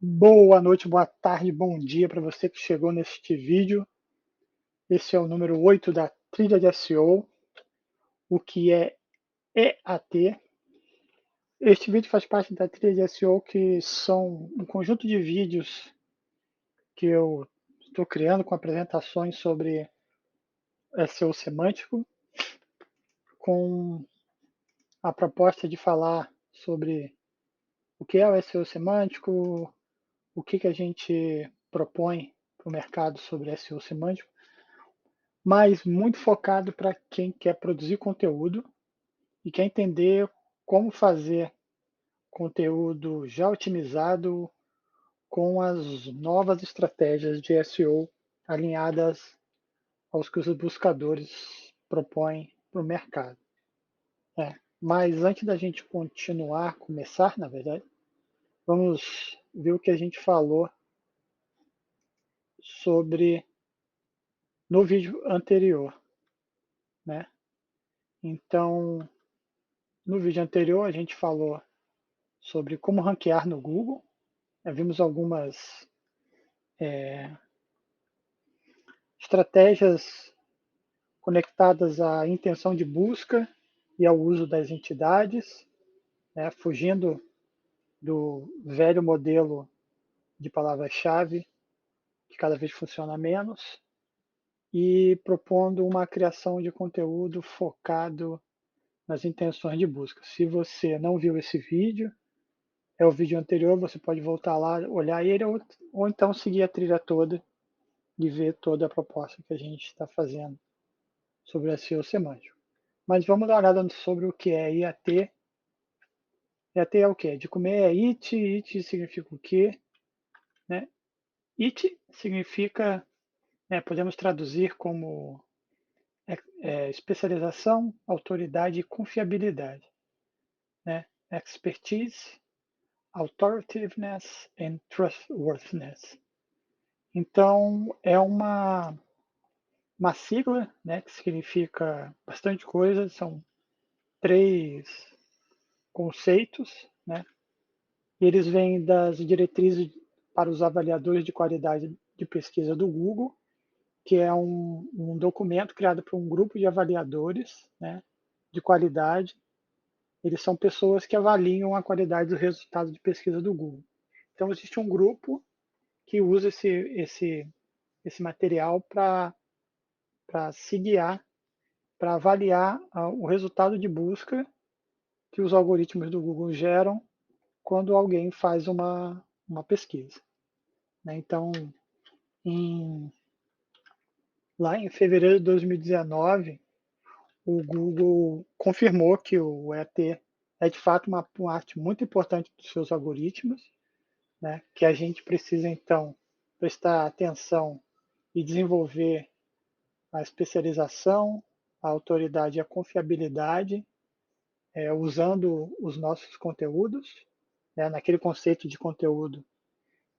Boa noite, boa tarde, bom dia para você que chegou neste vídeo. Esse é o número 8 da trilha de SEO, o que é EAT. Este vídeo faz parte da trilha de SEO, que são um conjunto de vídeos que eu estou criando com apresentações sobre SEO semântico, com a proposta de falar sobre o que é o SEO semântico, o que a gente propõe para o mercado sobre SEO semântico, mas muito focado para quem quer produzir conteúdo e quer entender como fazer conteúdo já otimizado com as novas estratégias de SEO alinhadas aos que os buscadores propõem para o mercado. Mas antes da gente começar, na verdade, vamos ver o que a gente falou sobre no vídeo anterior, né? Então, no vídeo anterior a gente falou sobre como ranquear no Google. Vimos algumas estratégias conectadas à intenção de busca e ao uso das entidades, né, fugindo do velho modelo de palavra-chave, que cada vez funciona menos, e propondo uma criação de conteúdo focado nas intenções de busca. Se você não viu esse vídeo, é o vídeo anterior, você pode voltar lá, olhar ele, ou então seguir a trilha toda e ver toda a proposta que a gente está fazendo sobre SEO semântico. Mas vamos dar uma olhada sobre o que é IAT. IAT é o quê? De comer é IT, IT significa o quê? Né? IT significa, podemos traduzir como especialização, autoridade e confiabilidade. Né? Expertise, authoritativeness and trustworthiness. Então, é uma sigla, né, que significa bastante coisa, são 3 conceitos, né? E eles vêm das diretrizes para os avaliadores de qualidade de pesquisa do Google, que é um documento criado por um grupo de avaliadores, né, de qualidade. Eles são pessoas que avaliam a qualidade dos resultados de pesquisa do Google. Então, existe um grupo que usa esse material para se guiar, para avaliar o resultado de busca que os algoritmos do Google geram quando alguém faz uma pesquisa. Né? Então, em, lá em fevereiro de 2019, o Google confirmou que o ET é de fato uma parte muito importante dos seus algoritmos, né? Que a gente precisa então prestar atenção e desenvolver a especialização, a autoridade e a confiabilidade, usando os nossos conteúdos, né? Naquele conceito de conteúdo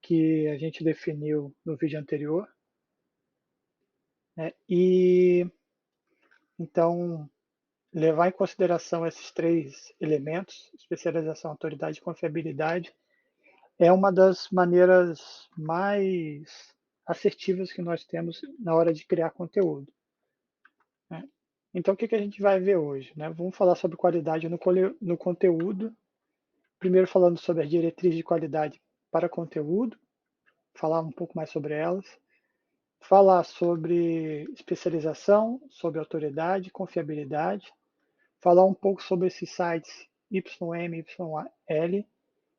que a gente definiu no vídeo anterior, né? E então levar em consideração esses 3 elementos, especialização, autoridade e confiabilidade, é uma das maneiras mais assertivas que nós temos na hora de criar conteúdo. Né? Então, o que a gente vai ver hoje? Né? Vamos falar sobre qualidade no conteúdo, primeiro falando sobre as diretrizes de qualidade para conteúdo, falar um pouco mais sobre elas, falar sobre especialização, sobre autoridade, confiabilidade, falar um pouco sobre esses sites YM, YL,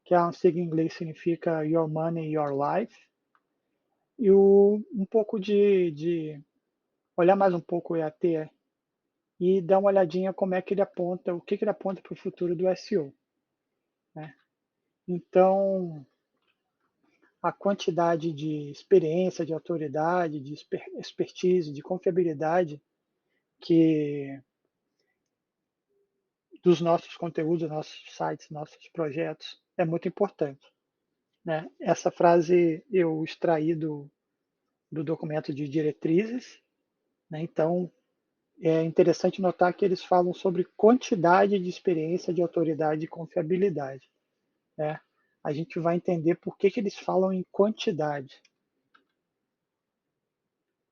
que a sigla em inglês significa Your Money, Your Life, e um pouco de olhar mais um pouco o EAT e dar uma olhadinha como é que ele aponta, o que ele aponta para o futuro do SEO. Né? Então, a quantidade de experiência, de autoridade, de expertise, de confiabilidade que dos nossos conteúdos, nossos sites, nossos projetos é muito importante. Né? Essa frase eu extraí do documento de diretrizes, né? Então é interessante notar que eles falam sobre quantidade de experiência, de autoridade e confiabilidade. Né? a gente vai entender por que eles falam em quantidade.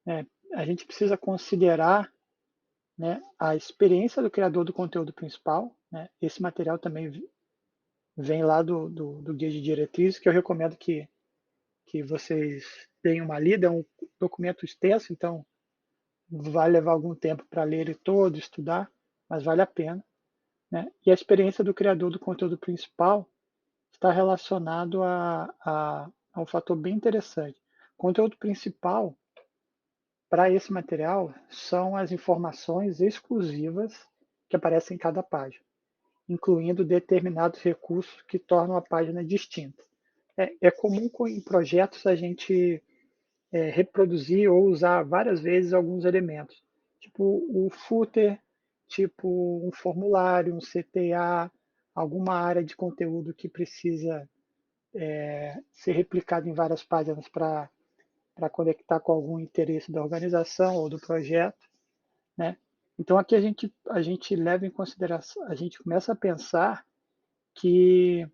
Né? A gente precisa considerar, né, a experiência do criador do conteúdo principal. Né? Esse material também vem lá do guia de diretrizes, que eu recomendo que vocês deem uma lida. É um documento extenso, então vai levar algum tempo para ler ele todo, estudar, mas vale a pena. Né? E a experiência do criador do conteúdo principal está relacionado a um fator bem interessante. O conteúdo principal para esse material são as informações exclusivas que aparecem em cada página, incluindo determinados recursos que tornam a página distinta. É comum em projetos a gente reproduzir ou usar várias vezes alguns elementos, tipo o footer, tipo um formulário, um CTA, alguma área de conteúdo que precisa ser replicado em várias páginas para conectar com algum interesse da organização ou do projeto, né? Então aqui a gente leva em consideração, a gente começa a pensar que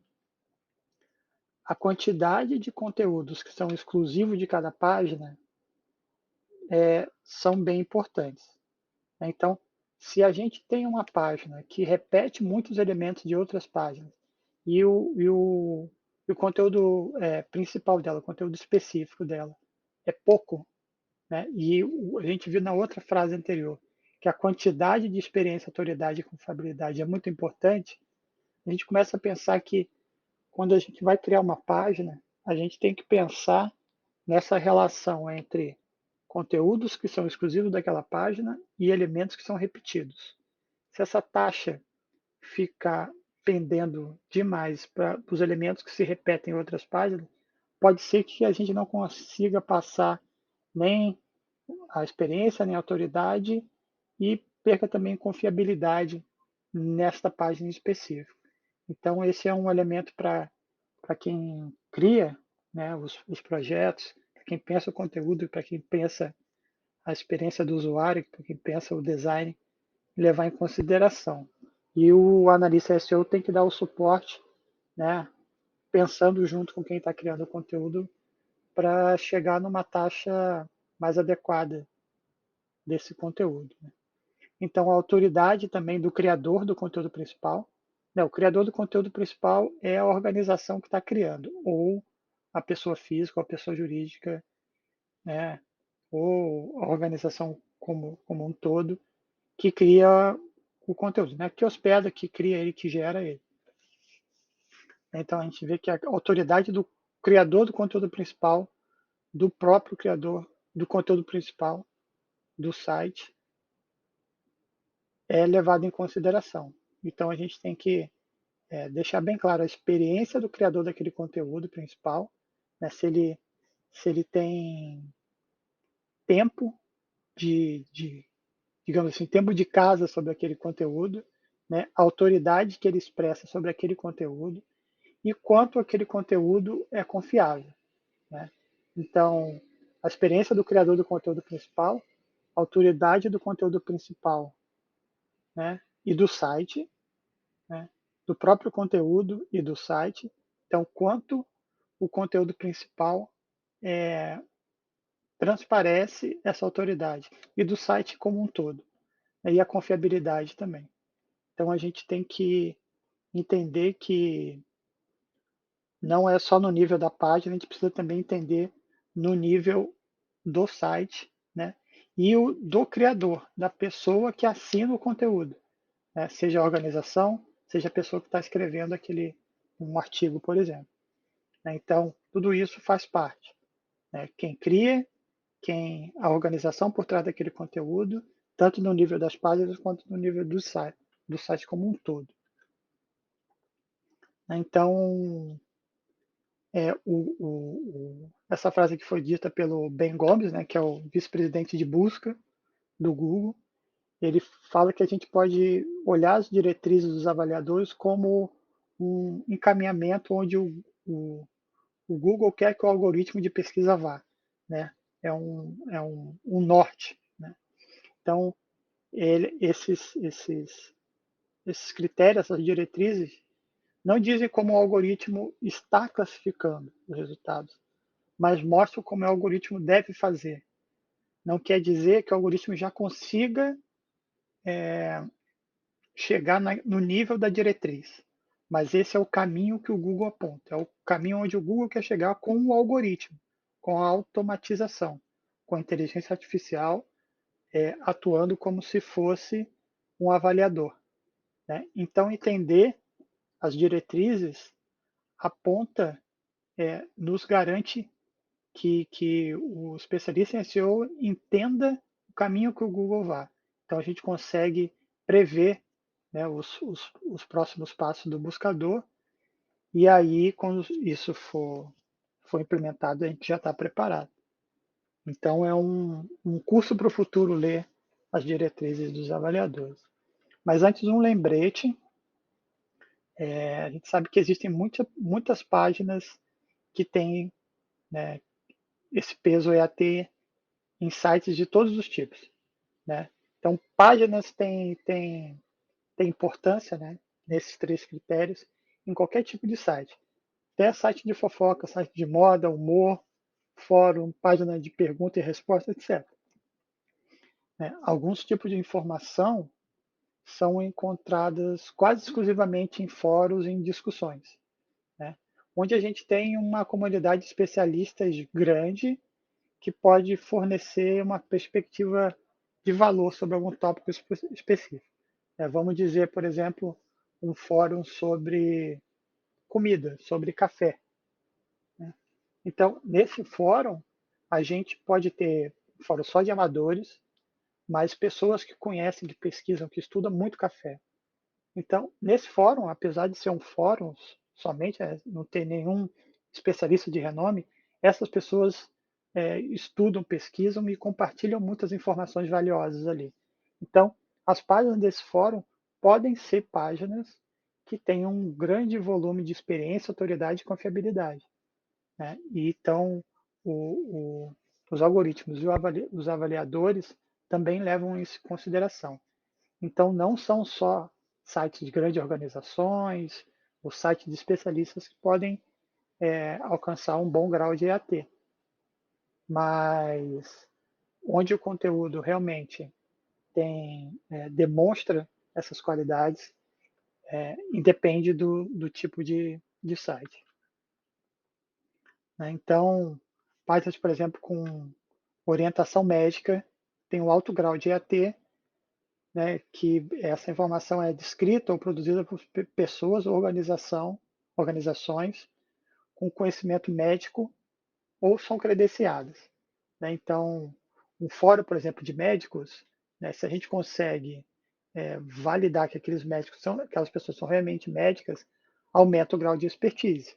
a quantidade de conteúdos que são exclusivos de cada página são bem importantes. Então, se a gente tem uma página que repete muitos elementos de outras páginas e o conteúdo principal dela, o conteúdo específico dela, é pouco, né? E a gente viu na outra frase anterior que a quantidade de experiência, autoridade e confiabilidade é muito importante. A gente começa a pensar que quando a gente vai criar uma página, a gente tem que pensar nessa relação entre conteúdos que são exclusivos daquela página e elementos que são repetidos. Se essa taxa ficar pendendo demais para os elementos que se repetem em outras páginas, pode ser que a gente não consiga passar nem a experiência, nem a autoridade e perca também confiabilidade nesta página específica. Então, esse é um elemento para quem cria, né, os projetos, para quem pensa o conteúdo, para quem pensa a experiência do usuário, para quem pensa o design, levar em consideração. E o analista SEO tem que dar o suporte, né, pensando junto com quem está criando o conteúdo para chegar numa taxa mais adequada desse conteúdo. Né? Então, a autoridade também do criador do conteúdo principal. Né, o criador do conteúdo principal é a organização que está criando, ou a pessoa física, ou a pessoa jurídica, né, ou a organização como um todo, que cria o conteúdo, né, que hospeda, que cria ele, que gera ele. Então, a gente vê que a autoridade do criador do conteúdo principal, do próprio criador do conteúdo principal do site, é levado em consideração. Então, a gente tem que deixar bem claro a experiência do criador daquele conteúdo principal, né, se ele tem tempo de, digamos assim, tempo de casa sobre aquele conteúdo, né, a autoridade que ele expressa sobre aquele conteúdo e quanto aquele conteúdo é confiável. Né? Então, a experiência do criador do conteúdo principal, a autoridade do conteúdo principal, né, e do site, né, do próprio conteúdo e do site. Então, quanto o conteúdo principal transparece essa autoridade e do site como um todo, né, e a confiabilidade também. Então, a gente tem que entender que não é só no nível da página, a gente precisa também entender no nível do site, né? E o do criador, da pessoa que assina o conteúdo, né? Seja a organização, seja a pessoa que está escrevendo um artigo, por exemplo. Né? Então, tudo isso faz parte. Né? Quem cria, a organização por trás daquele conteúdo, tanto no nível das páginas quanto no nível do site como um todo. Né? Então, essa frase que foi dita pelo Ben Gomes, né, que é o vice-presidente de busca do Google, ele fala que a gente pode olhar as diretrizes dos avaliadores como um encaminhamento onde o Google quer que o algoritmo de pesquisa vá. Né? É um norte. Né? Então, esses critérios, essas diretrizes, Não dizem como o algoritmo está classificando os resultados, mas mostram como o algoritmo deve fazer. Não quer dizer que o algoritmo já consiga chegar no nível da diretriz, mas esse é o caminho que o Google aponta, é o caminho onde o Google quer chegar com o algoritmo, com a automatização, com a inteligência artificial atuando como se fosse um avaliador. Né? Então, entender as diretrizes aponta, nos garante que o especialista em SEO entenda o caminho que o Google vai. Então, a gente consegue prever, né, os próximos passos do buscador, e aí, quando isso for implementado, a gente já está preparado. Então, é um curso para o futuro ler as diretrizes dos avaliadores. Mas antes, um lembrete: a gente sabe que existem muitas páginas que têm, né, esse peso EAT em sites de todos os tipos. Né? Então, páginas têm importância, né, nesses três critérios em qualquer tipo de site. Até site de fofoca, site de moda, humor, fórum, página de pergunta e resposta, etc. Né? Alguns tipos de informação são encontradas quase exclusivamente em fóruns e em discussões, né? Onde a gente tem uma comunidade de especialistas grande que pode fornecer uma perspectiva de valor sobre algum tópico específico. Vamos dizer, por exemplo, um fórum sobre comida, sobre café. Né? Então, nesse fórum, a gente pode ter um fórum só de amadores, mas pessoas que conhecem, que pesquisam, que estudam muito café. Então, nesse fórum, apesar de ser um fórum somente, não ter nenhum especialista de renome, essas pessoas estudam, pesquisam e compartilham muitas informações valiosas ali. Então, as páginas desse fórum podem ser páginas que tenham um grande volume de experiência, autoridade e confiabilidade. Né? E então, o, o, os algoritmos e os avaliadores também levam isso em consideração. Então, não são só sites de grandes organizações, ou sites de especialistas que podem alcançar um bom grau de EAT, mas onde o conteúdo realmente demonstra essas qualidades, independe do tipo de site. Né? Então, páginas, por exemplo, com orientação médica, tem um alto grau de EAT, né, que essa informação é descrita ou produzida por pessoas ou organizações com conhecimento médico ou são credenciadas. Né? Então, um fórum, por exemplo, de médicos, né, se a gente consegue validar que aquelas pessoas são realmente médicas, aumenta o grau de expertise,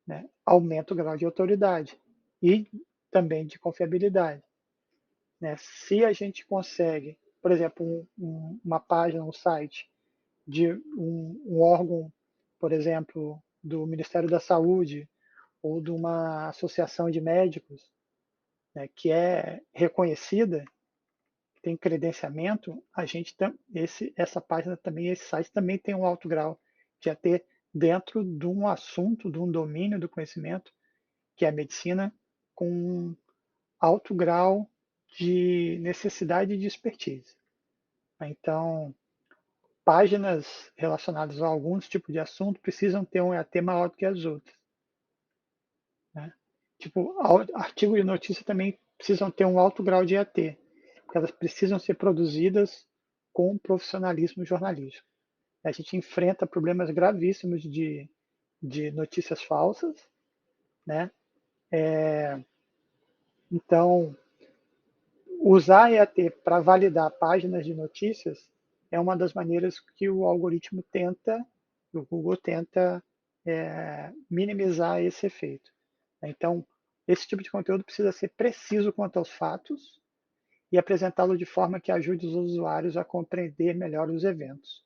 né? Aumenta o grau de autoridade e também de confiabilidade. Né? Se a gente consegue, por exemplo, uma página, um site de um órgão, por exemplo, do Ministério da Saúde ou de uma associação de médicos, né, que é reconhecida, tem credenciamento, essa página também, esse site também tem um alto grau de AT dentro de um assunto, de um domínio do conhecimento, que é a medicina, com um alto grau de necessidade de expertise. Então, páginas relacionadas a alguns tipos de assunto precisam ter um EAT maior do que as outras. Né? Tipo, artigos de notícia também precisam ter um alto grau de EAT, porque elas precisam ser produzidas com profissionalismo jornalístico. A gente enfrenta problemas gravíssimos de notícias falsas, né? Então, usar EAT para validar páginas de notícias é uma das maneiras que o algoritmo tenta, o Google tenta minimizar esse efeito. Então, esse tipo de conteúdo precisa ser preciso quanto aos fatos e apresentá-lo de forma que ajude os usuários a compreender melhor os eventos.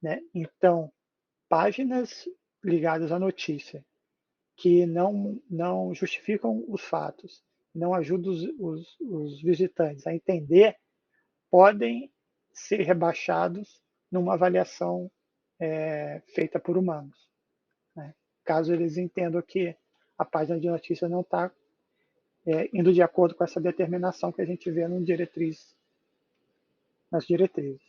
Né? Então, páginas ligadas à notícia que não justificam os fatos, não ajudam os visitantes a entender, podem ser rebaixados numa avaliação feita por humanos. caso eles entendam que a página de notícias não está indo de acordo com essa determinação que a gente vê nas diretrizes.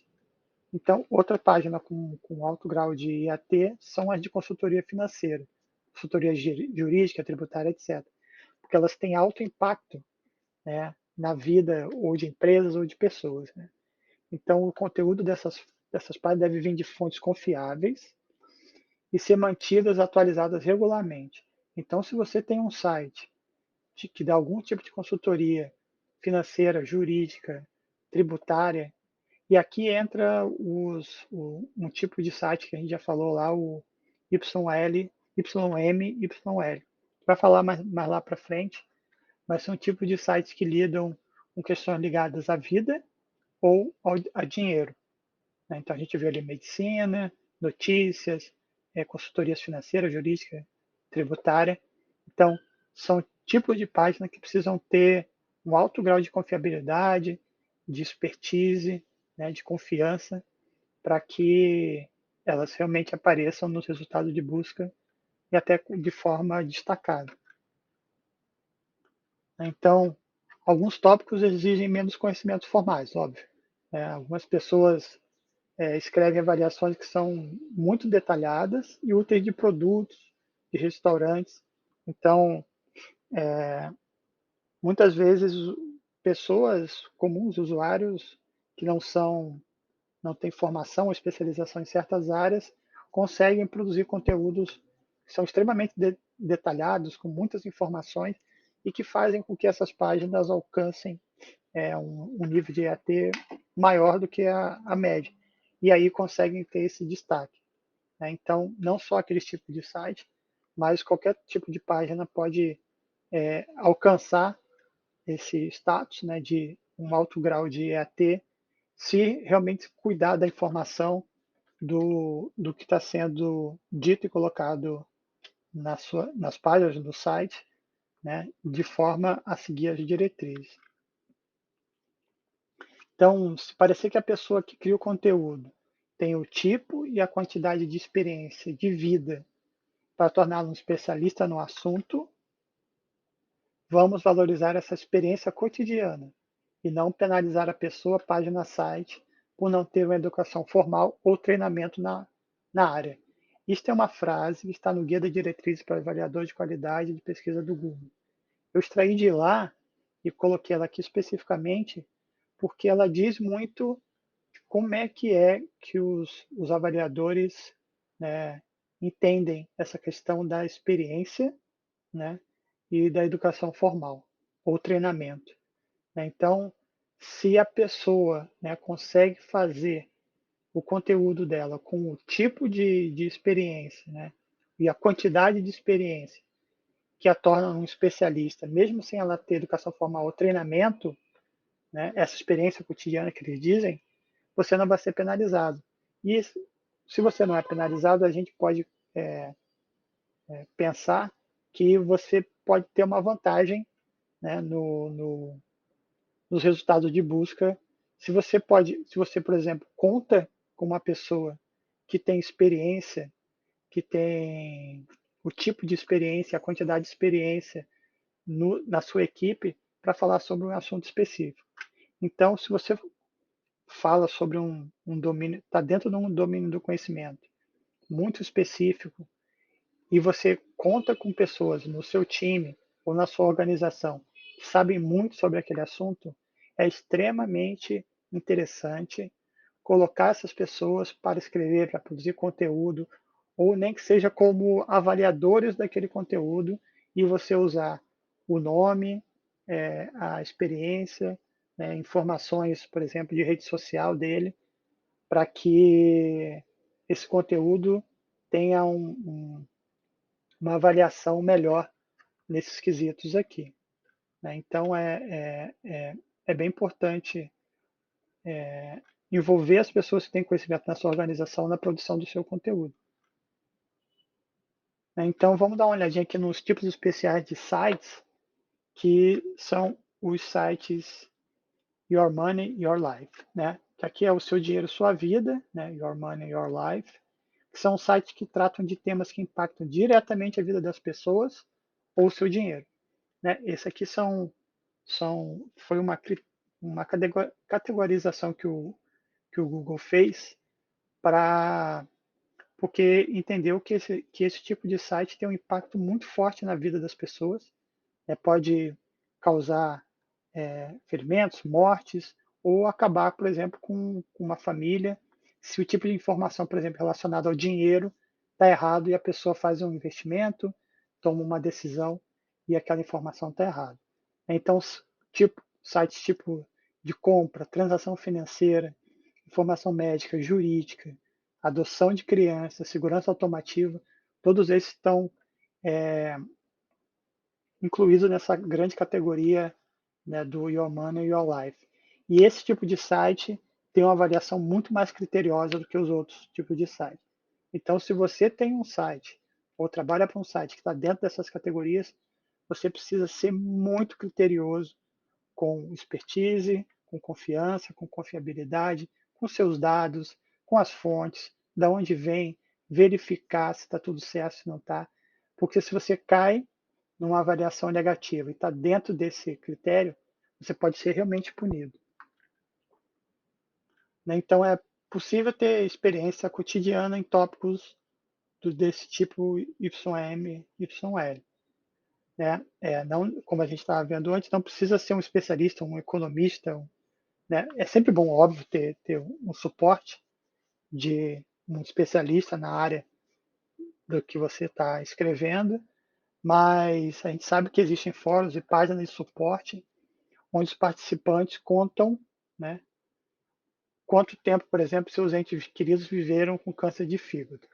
Então, outra página com alto grau de IAT são as de consultoria financeira, consultoria jurídica, tributária, etc. Porque elas têm alto impacto, né, na vida ou de empresas ou de pessoas. Né? Então, o conteúdo dessas páginas deve vir de fontes confiáveis e ser mantidas atualizadas regularmente. Então, se você tem um site que dá algum tipo de consultoria financeira, jurídica, tributária, e aqui entra um tipo de site que a gente já falou lá, o YL, YM, YL. Vai falar mais lá para frente, mas são tipos de sites que lidam com questões ligadas à vida ou a dinheiro. Né? Então a gente vê ali medicina, notícias, consultorias financeiras, jurídica, tributária. Então, são tipos de página que precisam ter um alto grau de confiabilidade, de expertise, né, de confiança, para que elas realmente apareçam nos resultados de busca e até de forma destacada. Então, alguns tópicos exigem menos conhecimentos formais, óbvio. Algumas pessoas escrevem avaliações que são muito detalhadas e úteis de produtos, de restaurantes. Então, muitas vezes, pessoas comuns, usuários que não têm formação ou especialização em certas áreas, conseguem produzir conteúdos que são extremamente detalhados, com muitas informações e que fazem com que essas páginas alcancem um nível de EAT maior do que a média. E aí conseguem ter esse destaque. Né? Então, não só aqueles tipos de site, mas qualquer tipo de página pode alcançar esse status, né, de um alto grau de EAT, se realmente cuidar da informação do que está sendo dito e colocado nas páginas do site, né, de forma a seguir as diretrizes. Então, se parecer que a pessoa que cria o conteúdo tem o tipo e a quantidade de experiência de vida para torná-lo um especialista no assunto, vamos valorizar essa experiência cotidiana e não penalizar a pessoa, página, site, por não ter uma educação formal ou treinamento na área. Isto é uma frase que está no Guia da Diretriz para Avaliador de Qualidade de Pesquisa do Google. Eu extraí de lá e coloquei ela aqui especificamente porque ela diz muito como é que os avaliadores, né, entendem essa questão da experiência, né, e da educação formal ou treinamento. Né? Então, se a pessoa, né, consegue fazer o conteúdo dela com o tipo de experiência, né, e a quantidade de experiência que a torna um especialista, mesmo sem ela ter educação formal ou treinamento, né, essa experiência cotidiana que eles dizem, você não vai ser penalizado. E se você não é penalizado, a gente pode pensar que você pode ter uma vantagem, né, nos resultados de busca. Se você, por exemplo, conta com uma pessoa que tem experiência, que tem o tipo de experiência, a quantidade de experiência na sua equipe para falar sobre um assunto específico. Então, se você fala sobre um domínio, está dentro de um domínio do conhecimento muito específico e você conta com pessoas no seu time ou na sua organização que sabem muito sobre aquele assunto, é extremamente interessante colocar essas pessoas para escrever, para produzir conteúdo, ou nem que seja como avaliadores daquele conteúdo, e você usar o nome, a experiência, né, informações, por exemplo, de rede social dele, para que esse conteúdo tenha uma avaliação melhor nesses quesitos aqui. Né? Então, é bem importante envolver as pessoas que têm conhecimento na sua organização na produção do seu conteúdo. Né? Então, vamos dar uma olhadinha aqui nos tipos especiais de sites, que são os sites Your Money, Your Life. Né? Que aqui é o seu dinheiro, sua vida, né? Your Money, Your Life. que são sites que tratam de temas que impactam diretamente a vida das pessoas ou o seu dinheiro, né? Esse aqui foi uma categorização que o Google fez para porque entendeu que esse tipo de site tem um impacto muito forte na vida das pessoas, pode causar ferimentos, mortes, ou acabar, por exemplo, com uma família, se o tipo de informação, por exemplo, relacionada ao dinheiro está errado e a pessoa faz um investimento, toma uma decisão e aquela informação está errada. Então, sites tipo de compra, transação financeira, informação médica, jurídica, adoção de crianças, segurança automotiva, todos esses estão incluídos nessa grande categoria, né, do Your Money, Your Life. E esse tipo de site tem uma avaliação muito mais criteriosa do que os outros tipos de site. Então, se você tem um site ou trabalha para um site que está dentro dessas categorias, você precisa ser muito criterioso com expertise, com confiança, com confiabilidade, com seus dados, com as fontes, da onde vem, verificar se está tudo certo, se não está. Porque se você cai numa avaliação negativa e está dentro desse critério, você pode ser realmente punido, né? Então, é possível ter experiência cotidiana em tópicos desse tipo YM, YL. Né? Não, como a gente estava vendo antes, não precisa ser um especialista, um economista, né? É sempre bom, óbvio, ter um suporte de um especialista na área do que você está escrevendo, mas a gente sabe que existem fóruns e páginas de suporte onde os participantes contam, né, quanto tempo, por exemplo, seus entes queridos viveram com câncer de fígado,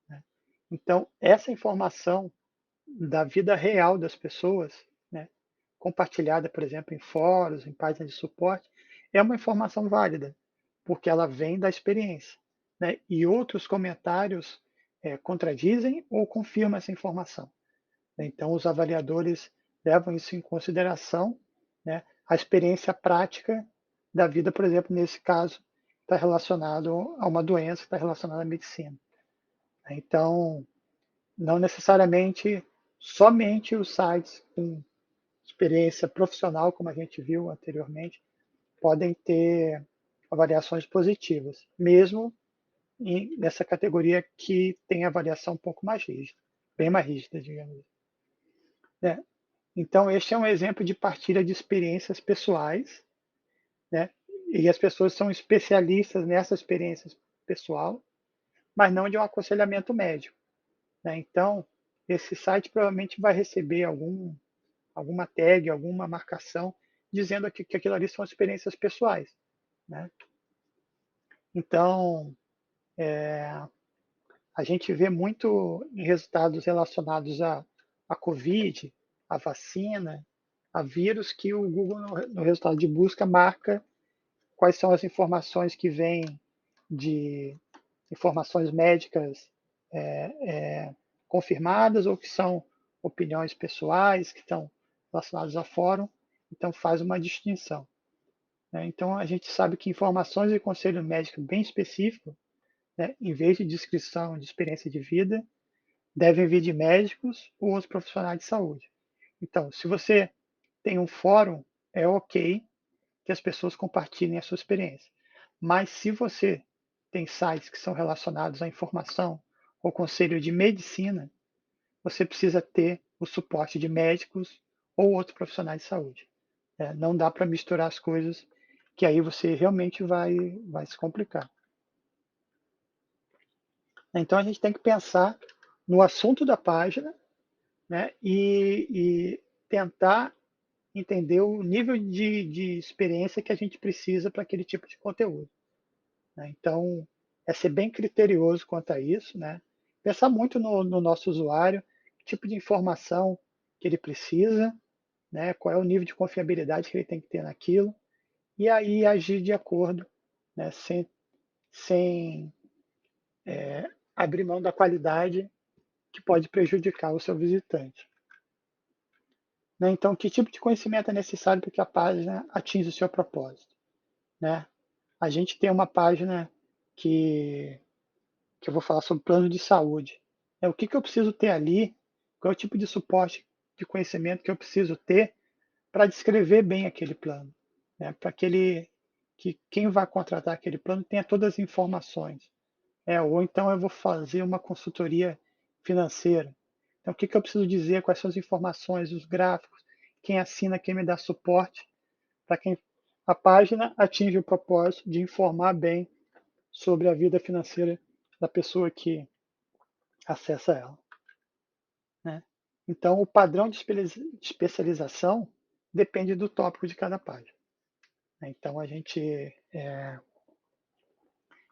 né? Então, essa informação da vida real das pessoas, né, compartilhada, por exemplo, em fóruns, em páginas de suporte, é uma informação válida, porque ela vem da experiência, né? E outros comentários contradizem ou confirmam essa informação. Então, os avaliadores levam isso em consideração, né? A experiência prática da vida, por exemplo, nesse caso, está relacionado a uma doença, está relacionada à medicina. Então, não necessariamente somente os sites com experiência profissional, como a gente viu anteriormente, podem ter avaliações positivas, mesmo nessa categoria que tem avaliação um pouco mais rígida, bem mais rígida, digamos assim, né? Então, este é um exemplo de partilha de experiências pessoais, né? E as pessoas são especialistas nessa experiência pessoal, mas não de um aconselhamento médico, né? Então, esse site provavelmente vai receber alguma tag, alguma marcação, dizendo que aquilo ali são experiências pessoais, né? Então, a gente vê muito em resultados relacionados à Covid, à vacina, a vírus, que o Google, no resultado de busca, marca quais são as informações que vêm de informações médicas confirmadas ou que são opiniões pessoais, que estão relacionadas a fórum, então faz uma distinção, né? Então a gente sabe que informações de conselho médico bem específico, né, em vez de descrição de experiência de vida, devem vir de médicos ou outros profissionais de saúde. Então, se você tem um fórum, é ok que as pessoas compartilhem a sua experiência. Mas se você tem sites que são relacionados à informação ou conselho de medicina, você precisa ter o suporte de médicos ou outros profissionais de saúde. Não dá para misturar as coisas, que aí você realmente vai se complicar. Então a gente tem que pensar no assunto da página, né, e tentar entender o nível de experiência que a gente precisa para aquele tipo de conteúdo, né? Então, é ser bem criterioso quanto a isso, né? Pensar muito no nosso usuário, que tipo de informação que ele precisa, né? Qual é o nível de confiabilidade que ele tem que ter naquilo, e aí agir de acordo, né? Sem abrir mão da qualidade que pode prejudicar o seu visitante, né? Então, que tipo de conhecimento é necessário para que a página atinja o seu propósito, né? A gente tem uma página que que eu vou falar sobre plano de saúde. O que eu preciso ter ali, qual é o tipo de suporte de conhecimento que eu preciso ter para descrever bem aquele plano, né? Para que quem vai contratar aquele plano tenha todas as informações. Ou então eu vou fazer uma consultoria financeira. Então, o que eu preciso dizer, quais são as informações, os gráficos, quem assina, quem me dá suporte, para quem a página atinge o propósito de informar bem sobre a vida financeira da pessoa que acessa ela, né? Então, o padrão de especialização depende do tópico de cada página, né? Então, a gente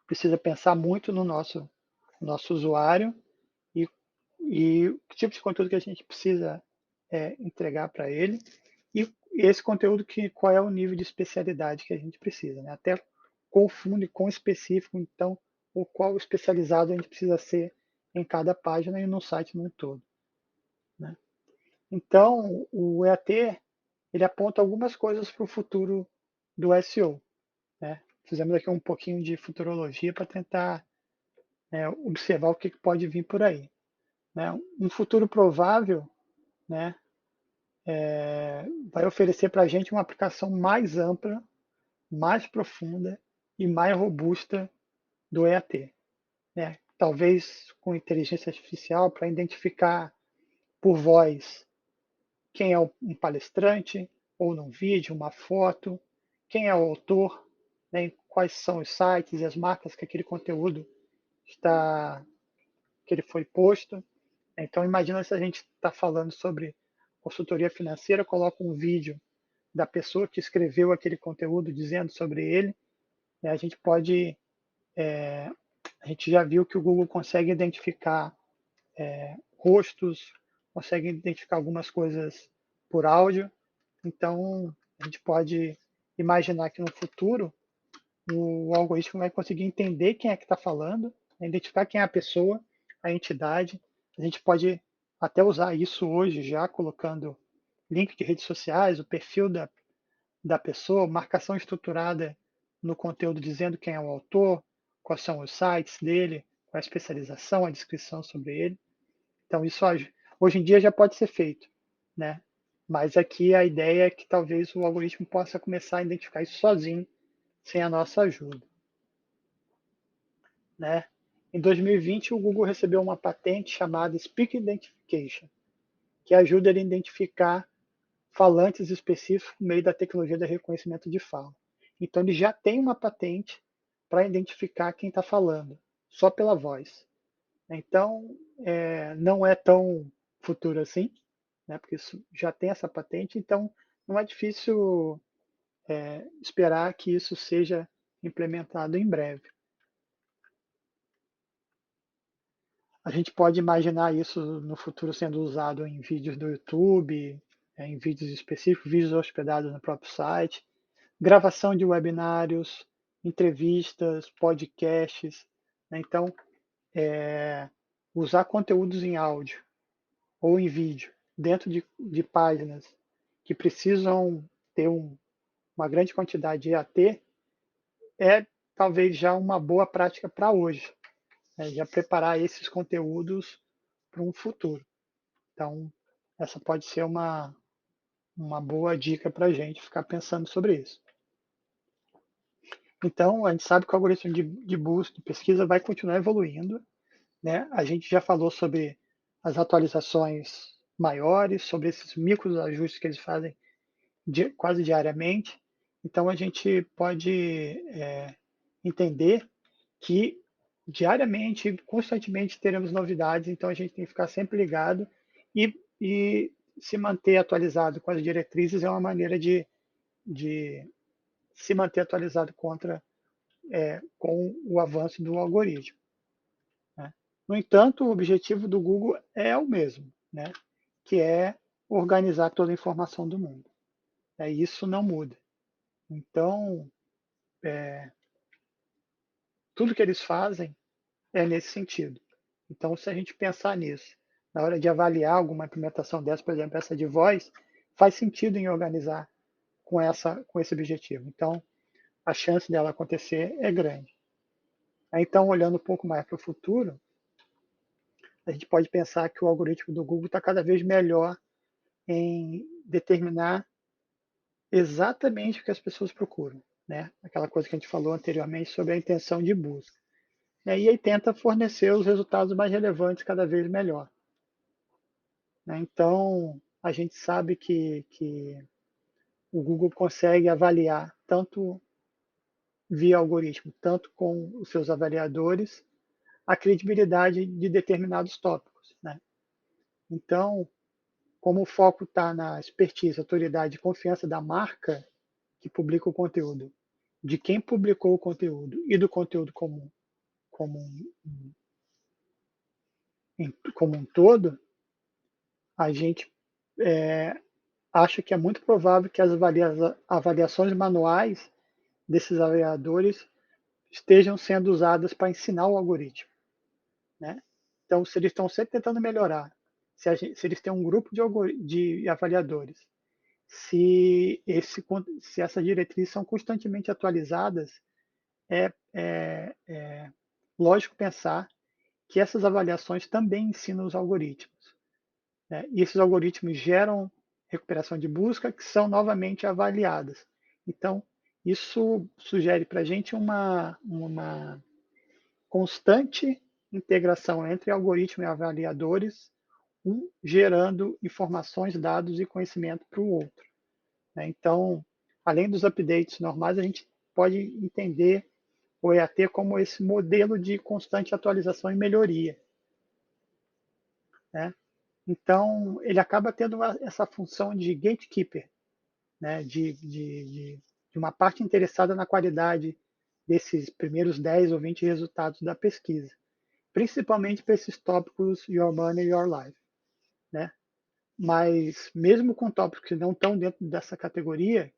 precisa pensar muito no nosso usuário e, e o tipo de conteúdo que a gente precisa entregar para ele e esse conteúdo qual é o nível de especialidade que a gente precisa, né? Até confunde com específico, então, o qual especializado a gente precisa ser em cada página e no site no todo, né? Então, o EAT ele aponta algumas coisas para o futuro do SEO, né? Fizemos aqui um pouquinho de futurologia para tentar observar o que pode vir por aí, né? Um futuro provável, né, vai oferecer para a gente uma aplicação mais ampla, mais profunda e mais robusta do EAT, né? Talvez com inteligência artificial para identificar por voz quem é um palestrante, ou num vídeo, uma foto, quem é o autor, né, quais são os sites e as marcas que aquele conteúdo que ele foi posto. Então imagina se a gente está falando sobre consultoria financeira, coloca um vídeo da pessoa que escreveu aquele conteúdo dizendo sobre ele, né, a gente já viu que o Google consegue identificar rostos, consegue identificar algumas coisas por áudio. Então, a gente pode imaginar que no futuro o algoritmo vai conseguir entender quem é que está falando, identificar quem é a pessoa, a entidade. A gente pode até usar isso hoje já colocando link de redes sociais, o perfil da pessoa, marcação estruturada no conteúdo dizendo quem é o autor, quais são os sites dele, qual é a especialização, a descrição sobre ele. Então, isso hoje em dia já pode ser feito, né? Mas aqui a ideia é que talvez o algoritmo possa começar a identificar isso sozinho, sem a nossa ajuda, né? Em 2020, o Google recebeu uma patente chamada Speaker Identification, que ajuda ele a identificar falantes específicos por meio da tecnologia de reconhecimento de fala. Então, ele já tem uma patente para identificar quem está falando, só pela voz. Então, não é tão futuro assim, né, porque isso já tem essa patente, então não é difícil esperar que isso seja implementado em breve. A gente pode imaginar isso no futuro sendo usado em vídeos do YouTube, em vídeos específicos, vídeos hospedados no próprio site, gravação de webinários, entrevistas, podcasts, né? Então, usar conteúdos em áudio ou em vídeo dentro de páginas que precisam ter uma grande quantidade de EAT é talvez já uma boa prática para hoje, né? Já preparar esses conteúdos para um futuro. Então, essa pode ser uma boa dica para a gente ficar pensando sobre isso. Então, a gente sabe que o algoritmo de busca, de pesquisa, vai continuar evoluindo, né? A gente já falou sobre as atualizações maiores, sobre esses micros ajustes que eles fazem quase diariamente. Então, a gente pode entender que diariamente, constantemente teremos novidades, então a gente tem que ficar sempre ligado e se manter atualizado com as diretrizes é uma maneira de se manter atualizado com o avanço do algoritmo, né? No entanto, o objetivo do Google é o mesmo, né? Que é organizar toda a informação do mundo. Isso não muda. Então, tudo que eles fazem é nesse sentido. Então, se a gente pensar nisso, na hora de avaliar alguma implementação dessa, por exemplo, essa de voz, faz sentido em organizar com esse objetivo. Então, a chance dela acontecer é grande. Então, olhando um pouco mais para o futuro, a gente pode pensar que o algoritmo do Google está cada vez melhor em determinar exatamente o que as pessoas procuram, né? Aquela coisa que a gente falou anteriormente sobre a intenção de busca. E aí tenta fornecer os resultados mais relevantes cada vez melhor. Né? Então, a gente sabe que o Google consegue avaliar tanto via algoritmo, tanto com os seus avaliadores, a credibilidade de determinados tópicos. Né? Então, como o foco está na expertise, autoridade e confiança da marca que publica o conteúdo, de quem publicou o conteúdo e do conteúdo como, como um todo, a gente acha que é muito provável que as avaliações manuais desses avaliadores estejam sendo usadas para ensinar o algoritmo. Né? Então, se eles estão sempre tentando melhorar, se eles têm um grupo de avaliadores, se essas diretrizes são constantemente atualizadas, é lógico pensar que essas avaliações também ensinam os algoritmos. Né? E esses algoritmos geram recuperação de busca que são novamente avaliadas. Então, isso sugere para a gente uma constante integração entre algoritmo e avaliadores, um gerando informações, dados e conhecimento para o outro. Né? Então, além dos updates normais, a gente pode entender o EAT como esse modelo de constante atualização e melhoria. Né? Então, ele acaba tendo essa função de gatekeeper, né? de uma parte interessada na qualidade desses primeiros 10 ou 20 resultados da pesquisa, principalmente para esses tópicos Your Money, Your Life. Né? Mas, mesmo com tópicos que não estão dentro dessa categoria,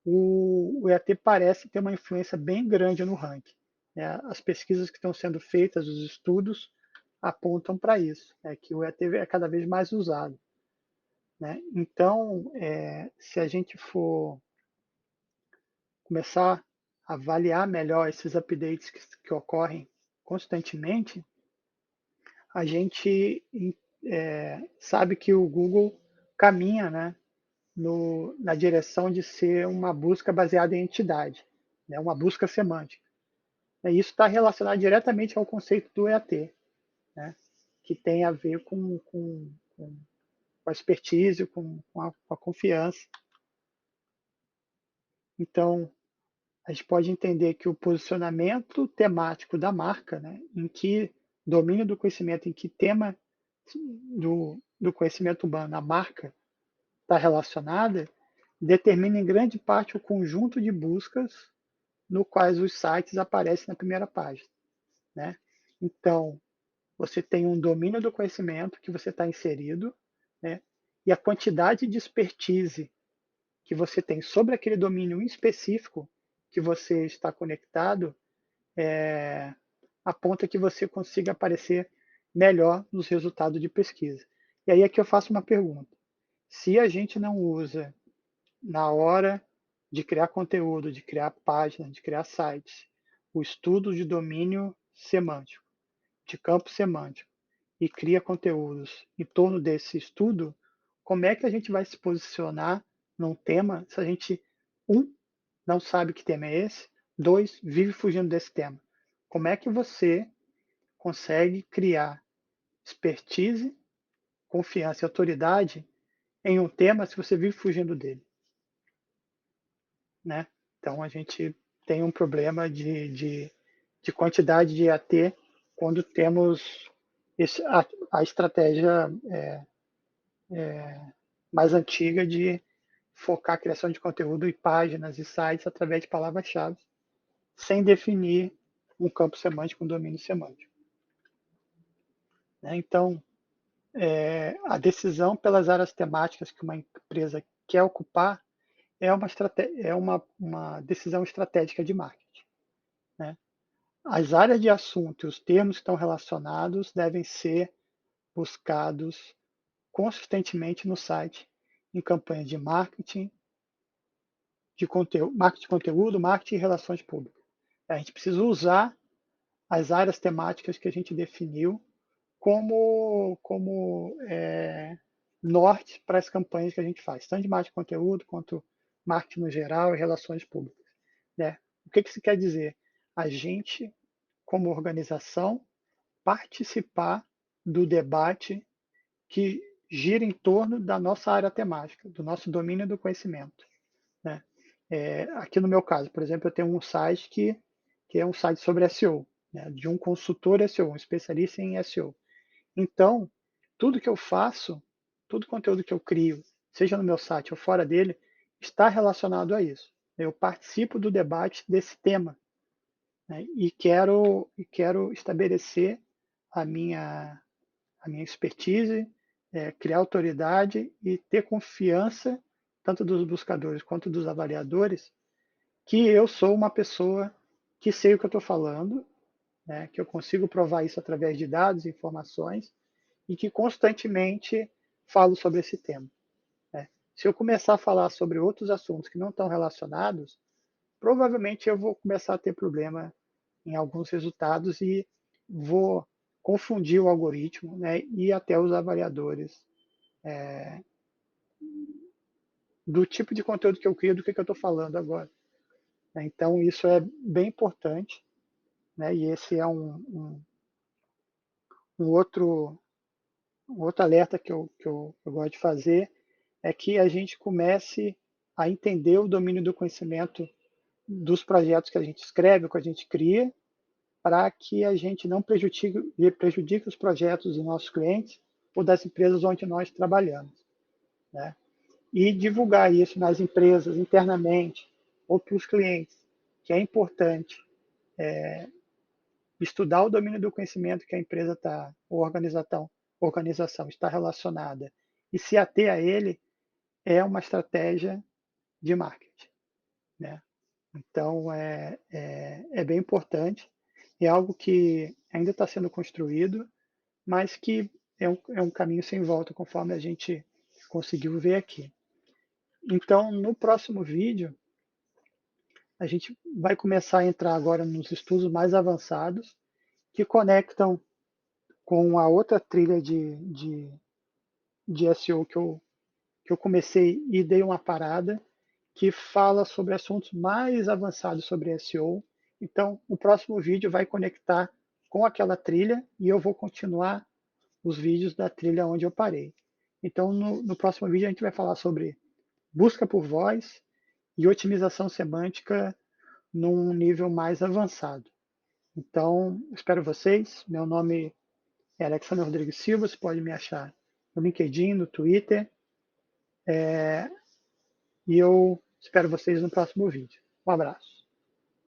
o EAT parece ter uma influência bem grande no ranking. Né? As pesquisas que estão sendo feitas, os estudos, apontam para isso, que o EAT é cada vez mais usado. Né? Então, se a gente for começar a avaliar melhor esses updates que ocorrem constantemente, a gente sabe que o Google caminha, né, na direção de ser uma busca baseada em entidade, né, uma busca semântica. E isso está relacionado diretamente ao conceito do EAT, né, que tem a ver com a expertise, com a confiança. Então, a gente pode entender que o posicionamento temático da marca, né, em que domínio do conhecimento, em que tema do conhecimento humano a marca está relacionada, determina em grande parte o conjunto de buscas no quais os sites aparecem na primeira página. Né? Então, você tem um domínio do conhecimento que você está inserido, né? E a quantidade de expertise que você tem sobre aquele domínio específico que você está conectado aponta que você consiga aparecer melhor nos resultados de pesquisa. E aí aqui eu faço uma pergunta. Se a gente não usa na hora de criar conteúdo, de criar páginas, de criar sites, o estudo de domínio semântico, de campo semântico, e cria conteúdos em torno desse estudo, como é que a gente vai se posicionar num tema se a gente, não sabe que tema é esse, dois, vive fugindo desse tema? Como é que você consegue criar expertise, confiança e autoridade em um tema se você vive fugindo dele? Né? Então, a gente tem um problema de quantidade de AT quando temos a estratégia mais antiga de focar a criação de conteúdo em páginas e sites através de palavras-chave, sem definir um campo semântico, um domínio semântico. Né? Então, a decisão pelas áreas temáticas que uma empresa quer ocupar é uma decisão estratégica de marketing. Né? As áreas de assunto e os termos que estão relacionados devem ser buscados consistentemente no site, em campanhas de marketing, de conteúdo, marketing de relações públicas. A gente precisa usar as áreas temáticas que a gente definiu como norte para as campanhas que a gente faz, tanto de marketing de conteúdo quanto marketing no geral e relações públicas, né? O que isso quer dizer? A gente, como organização, participar do debate que gira em torno da nossa área temática, do nosso domínio do conhecimento, né? Aqui no meu caso, por exemplo, eu tenho um site que é um site sobre SEO, né, de um consultor SEO, um especialista em SEO. Então, tudo que eu faço, todo conteúdo que eu crio, seja no meu site ou fora dele, está relacionado a isso. Eu participo do debate desse tema, né, e quero estabelecer a minha, a minha expertise, criar autoridade e ter confiança, tanto dos buscadores quanto dos avaliadores, que eu sou uma pessoa que sei o que eu estou falando, né, que eu consigo provar isso através de dados e informações, e que constantemente falo sobre esse tema, né? Se eu começar a falar sobre outros assuntos que não estão relacionados, provavelmente eu vou começar a ter problema em alguns resultados e vou confundir o algoritmo, né, e até os avaliadores do tipo de conteúdo que eu crio, do que eu estou falando agora, né? Então, isso é bem importante, né, e esse é um outro, um outro alerta que eu gosto de fazer, é que a gente comece a entender o domínio do conhecimento dos projetos que a gente escreve, que a gente cria, para que a gente não prejudique os projetos dos nossos clientes ou das empresas onde nós trabalhamos, né? E divulgar isso nas empresas internamente ou para os clientes, que é importante estudar o domínio do conhecimento que a empresa está, ou organização está relacionada e se ater a ele é uma estratégia de marketing, né? Então, é bem importante, é algo que ainda está sendo construído, mas que é um caminho sem volta, conforme a gente conseguiu ver aqui. Então, no próximo vídeo, a gente vai começar a entrar agora nos estudos mais avançados, que conectam com a outra trilha de SEO que eu comecei e dei uma parada, que fala sobre assuntos mais avançados sobre SEO. Então, o próximo vídeo vai conectar com aquela trilha e eu vou continuar os vídeos da trilha onde eu parei. Então, no próximo vídeo, a gente vai falar sobre busca por voz e otimização semântica num nível mais avançado. Então, espero vocês. Meu nome é Alexandre Rodrigues Silva, você pode me achar no LinkedIn, no Twitter, e eu espero vocês no próximo vídeo. Um abraço.